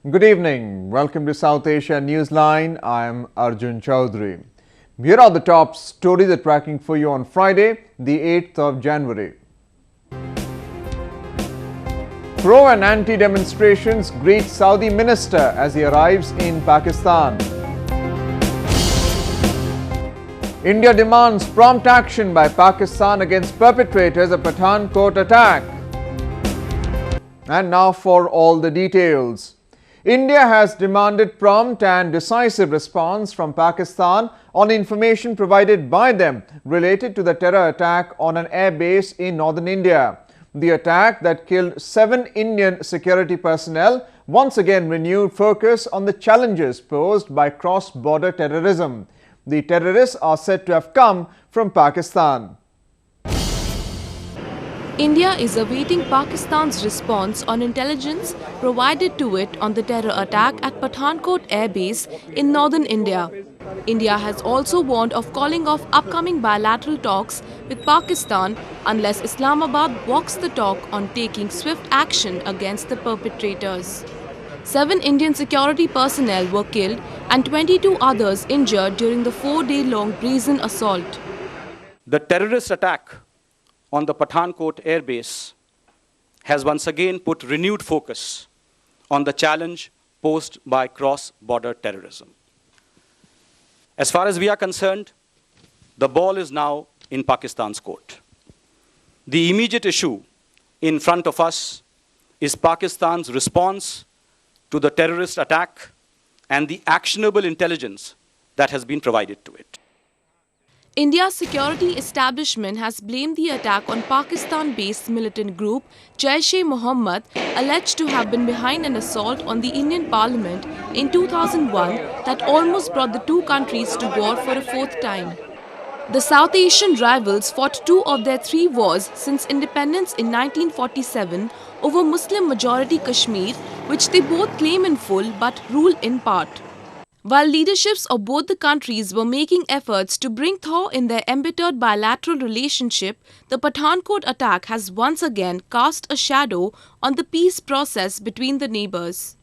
Good evening. Welcome to South Asia Newsline. I am Arjun Chaudhary. Here are the top stories that we're tracking for you on Friday, the 8th of January. Pro and anti demonstrations greet Saudi minister as he arrives in Pakistan. India demands prompt action by Pakistan against perpetrators of Pathankot attack. And now for all the details. India has demanded prompt and decisive response from Pakistan on information provided by them related to the terror attack on an air base in northern India. The attack that killed 7 Indian security personnel once again renewed focus on the challenges posed by cross-border terrorism. The terrorists are said to have come from Pakistan. India is awaiting Pakistan's response on intelligence provided to it on the terror attack at Pathankot Air Base in northern India. India has also warned of calling off upcoming bilateral talks with Pakistan unless Islamabad walks the talk on taking swift action against the perpetrators. 7 Indian security personnel were killed and 22 others injured during the 4-day-long brazen assault. The terrorist attack on the Pathankot Air Base has once again put renewed focus on the challenge posed by cross-border terrorism. As far as we are concerned, the ball is now in Pakistan's court. The immediate issue in front of us is Pakistan's response to the terrorist attack and the actionable intelligence that has been provided to it. India's security establishment has blamed the attack on Pakistan-based militant group Jaish-e-Mohammed, alleged to have been behind an assault on the Indian Parliament in 2001 that almost brought the two countries to war for a 4th time. The South Asian rivals fought 2 of their 3 wars since independence in 1947 over Muslim-majority Kashmir, which they both claim in full but rule in part. While leaderships of both the countries were making efforts to bring thaw in their embittered bilateral relationship, the Pathankot attack has once again cast a shadow on the peace process between the neighbors.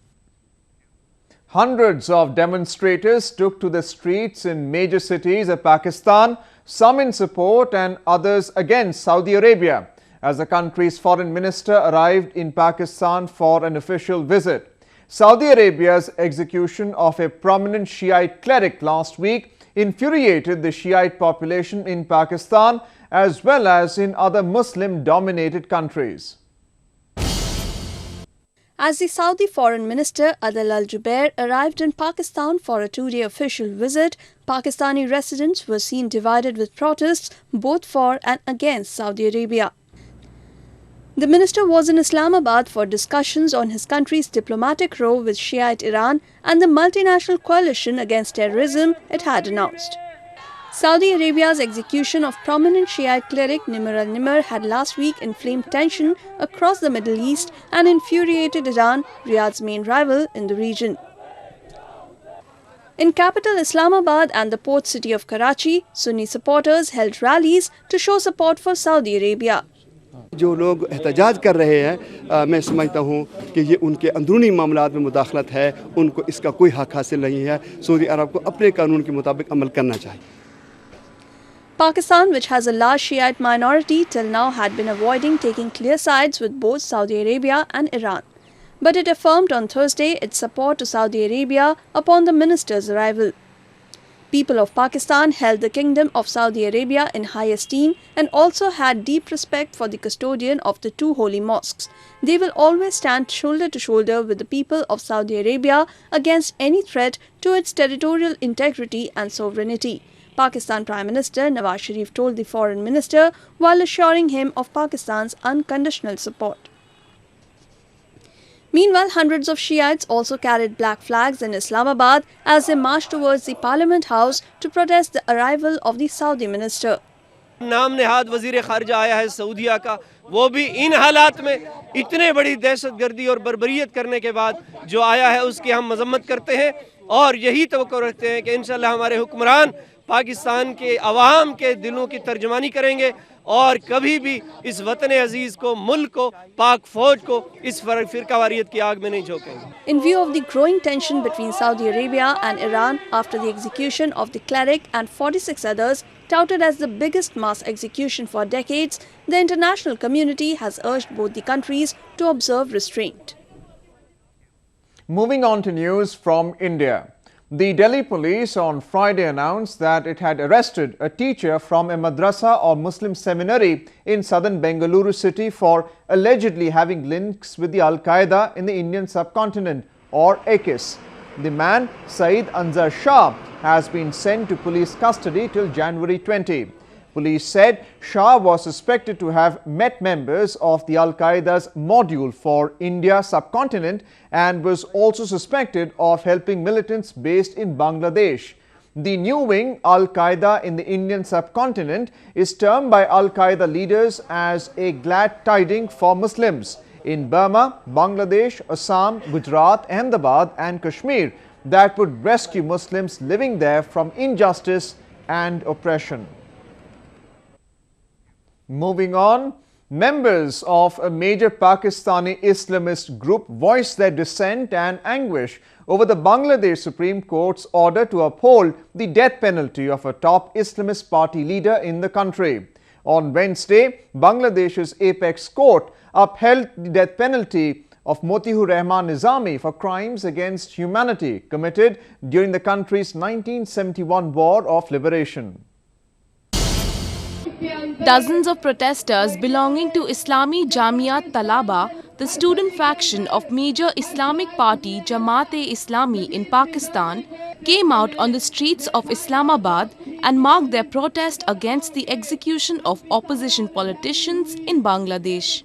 Hundreds of demonstrators took to the streets in major cities of Pakistan, some in support and others against Saudi Arabia, as the country's foreign minister arrived in Pakistan for an official visit. Saudi Arabia's execution of a prominent Shi'ite cleric last week infuriated the Shi'ite population in Pakistan as well as in other Muslim-dominated countries. As the Saudi Foreign Minister Adel Al-Jubeir arrived in Pakistan for a 2-day official visit, Pakistani residents were seen divided with protests both for and against Saudi Arabia. The minister was in Islamabad for discussions on his country's diplomatic row with Shi'ite Iran and the multinational coalition against terrorism it had announced. Saudi Arabia's execution of prominent Shi'ite cleric Nimr al-Nimr had last week inflamed tension across the Middle East and infuriated Iran, Riyadh's main rival in the region. In capital Islamabad and the port city of Karachi, Sunni supporters held rallies to show support for Saudi Arabia. जो लोग एहतजाज कर रहे हैं मैं समझता हूँ कि ये उनके अंदरूनी मामलात में मुदाखलत है, उनको इसका कोई हक हासिल नहीं है। सऊदी अरब को अपने कानून के मुताबिक अमल करना चाहिए। Pakistan, which has a large Shiite minority, till now had been avoiding taking clear sides with both Saudi Arabia and Iran. But it affirmed on Thursday its support to Saudi Arabia upon the minister's arrival. People of Pakistan held the Kingdom of Saudi Arabia in high esteem and also had deep respect for the custodian of the 2 holy mosques. They will always stand shoulder to shoulder with the people of Saudi Arabia against any threat to its territorial integrity and sovereignty, Pakistan Prime Minister Nawaz Sharif told the foreign minister while assuring him of Pakistan's unconditional support. Meanwhile, hundreds of Shiites also carried black flags in Islamabad as they marched towards the Parliament House to protest the arrival of the Saudi minister. नाम नेहाद वज़ीर ख़ारिजा आया है सऊदीया का, वो भी इन हालात में इतने बड़ी दहशतगर्दी और बर्बरियत करने के बाद जो आया है उसकी हम मजम्मत करते हैं और यही तवक्को रखते हैं कि इंशाअल्लाह हमारे हुक्मरान पाकिस्तान के अवाम के दिलों की तर्जमानी करेंगे और कभी भी इस वतन अजीज को, मुल्क को, पाक फौज को इस फिरकावारियत की आग में नहीं झोंकेंगे। In view of the growing tension between Saudi Arabia and Iran after the execution of the cleric and 46 others, touted as the biggest mass execution for decades, the international community has urged both the countries to observe restraint. Moving on to news from India. The Delhi police on Friday announced that it had arrested a teacher from a madrasa or Muslim seminary in southern Bengaluru city for allegedly having links with the Al-Qaeda in the Indian subcontinent, or AQIS. The man, Saeed Anzar Shah, has been sent to police custody till January 20. Police said Shah was suspected to have met members of the Al-Qaeda's module for India subcontinent and was also suspected of helping militants based in Bangladesh. The new wing, Al-Qaeda in the Indian subcontinent, is termed by Al-Qaeda leaders as a glad tiding for Muslims in Burma, Bangladesh, Assam, Gujarat, Ahmedabad and Kashmir that would rescue Muslims living there from injustice and oppression. Moving on, members of a major Pakistani Islamist group voiced their dissent and anguish over the Bangladesh Supreme Court's order to uphold the death penalty of a top Islamist party leader in the country. On Wednesday, Bangladesh's apex court upheld the death penalty of Motihur Rahman Nizami for crimes against humanity committed during the country's 1971 War of Liberation. Dozens of protesters belonging to Islami Jamiat Talaba, the student faction of major Islamic party Jamaat-e-Islami in Pakistan, came out on the streets of Islamabad and marked their protest against the execution of opposition politicians in Bangladesh.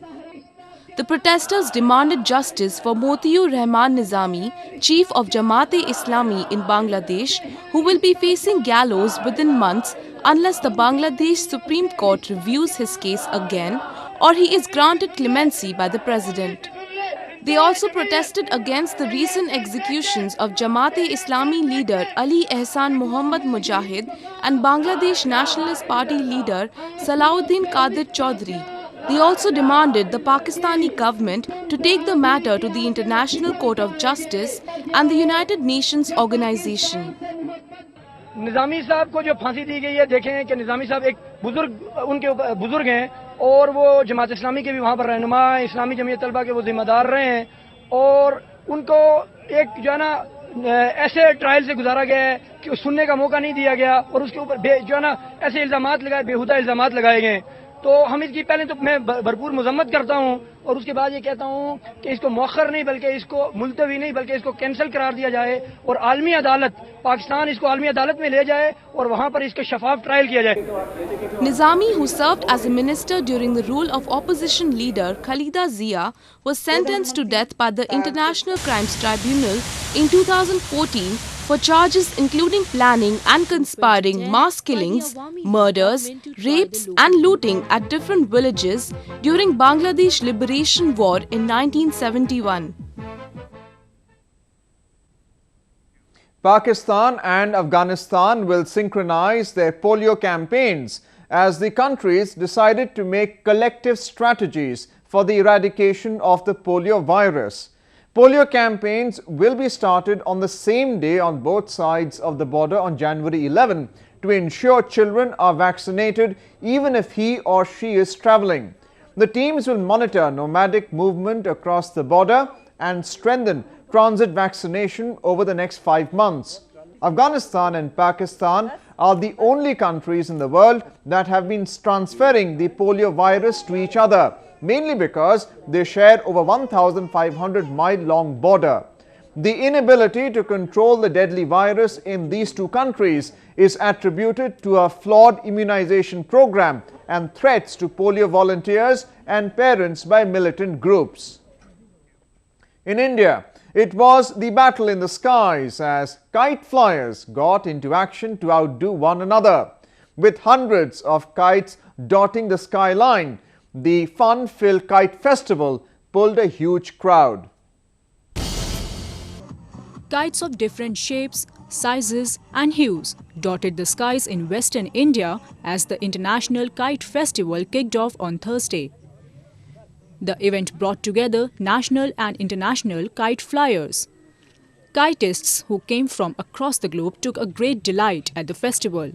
The protesters demanded justice for Motihur Rahman Nizami, chief of Jamaat-e-Islami in Bangladesh, who will be facing gallows within months unless the Bangladesh Supreme Court reviews his case again or he is granted clemency by the president. They also protested against the recent executions of Jamaat-e-Islami leader Ali Ehsan Muhammad Mujahid and Bangladesh Nationalist Party leader Salahuddin Qadir Chaudhry. They also demanded the Pakistani government to take the matter to the International Court of Justice and the United Nations Organization. निज़ामी साहब को जो फांसी दी गई है, देखें कि निज़ामी साहब एक उनके बुजुर्ग हैं और वो जमात इस्लामी के भी वहाँ पर रहनुमा, इस्लामी जमीयत तलबा के वो जिम्मेदार रहे हैं और उनको एक जो है ना ऐसे ट्रायल से गुजारा गया है कि सुनने का मौका नहीं दिया गया और उसके ऊपर जो है ना ऐसे इल्ज़ामात लगाए, बेहुदा इल्ज़ामात लगाए गए। तो हम इसकी पहले तो मैं भरपूर मजम्मत करता हूं और उसके बाद ये कहता हूं कि इसको मौखर नहीं बल्कि इसको मुलतवी नहीं बल्कि इसको कैंसिल करार दिया जाए और आलमी अदालत, पाकिस्तान इसको आलमी अदालत में ले जाए और वहां पर इसका शफाफ ट्रायल किया जाए। Nizami, who served as a minister during the rule of opposition leader Khalida Zia, was sentenced to death by the International Crimes Tribunal in 2014 for charges including planning and conspiring mass killings, murders, rapes and looting at different villages during Bangladesh Liberation War in 1971. Pakistan and Afghanistan will synchronize their polio campaigns as the countries decided to make collective strategies for the eradication of the polio virus. Polio campaigns will be started on the same day on both sides of the border on January 11 to ensure children are vaccinated even if he or she is traveling. The teams will monitor nomadic movement across the border and strengthen transit vaccination over the next 5 months. Afghanistan and Pakistan are the only countries in the world that have been transferring the polio virus to each other, mainly because they share over 1,500-mile-long border. The inability to control the deadly virus in these two countries is attributed to a flawed immunization program and threats to polio volunteers and parents by militant groups. In India, it was the battle in the skies as kite flyers got into action to outdo one another. With hundreds of kites dotting the skyline, the fun-filled kite festival pulled a huge crowd. Kites of different shapes, sizes and hues dotted the skies in Western India as the International Kite Festival kicked off on Thursday. The event brought together national and international kite flyers. Kiteists who came from across the globe took a great delight at the festival.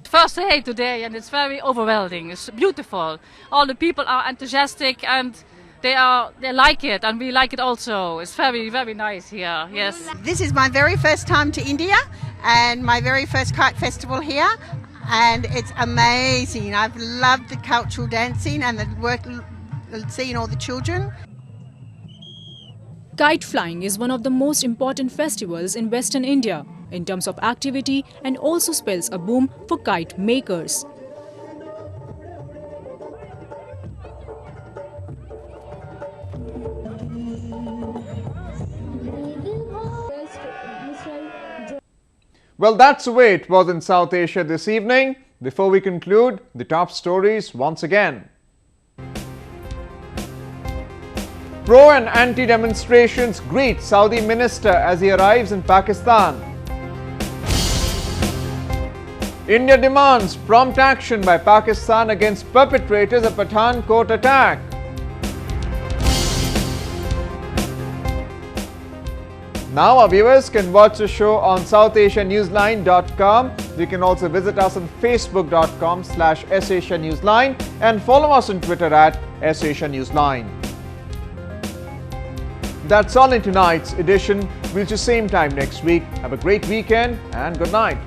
First day today and it's very overwhelming. It's beautiful. All the people are enthusiastic and they like it and we like it also. It's very, very nice here. Yes. This is my very first time to India and my very first kite festival here, and it's amazing. I've loved the cultural dancing and the work, seeing all the children. Kite flying is one of the most important festivals in Western India in terms of activity and also spells a boom for kite makers. Well, that's the way it was in South Asia this evening. Before we conclude, the top stories once again. Pro and anti demonstrations greet Saudi minister as he arrives in Pakistan. India demands prompt action by Pakistan against perpetrators of Pathankot attack. Now our viewers can watch the show on SouthAsiaNewsline.com. You can also visit us on Facebook.com/SAsiaNewsline and follow us on Twitter at SAsiaNewsline. That's all in tonight's edition. We'll see you same time next week. Have a great weekend and good night.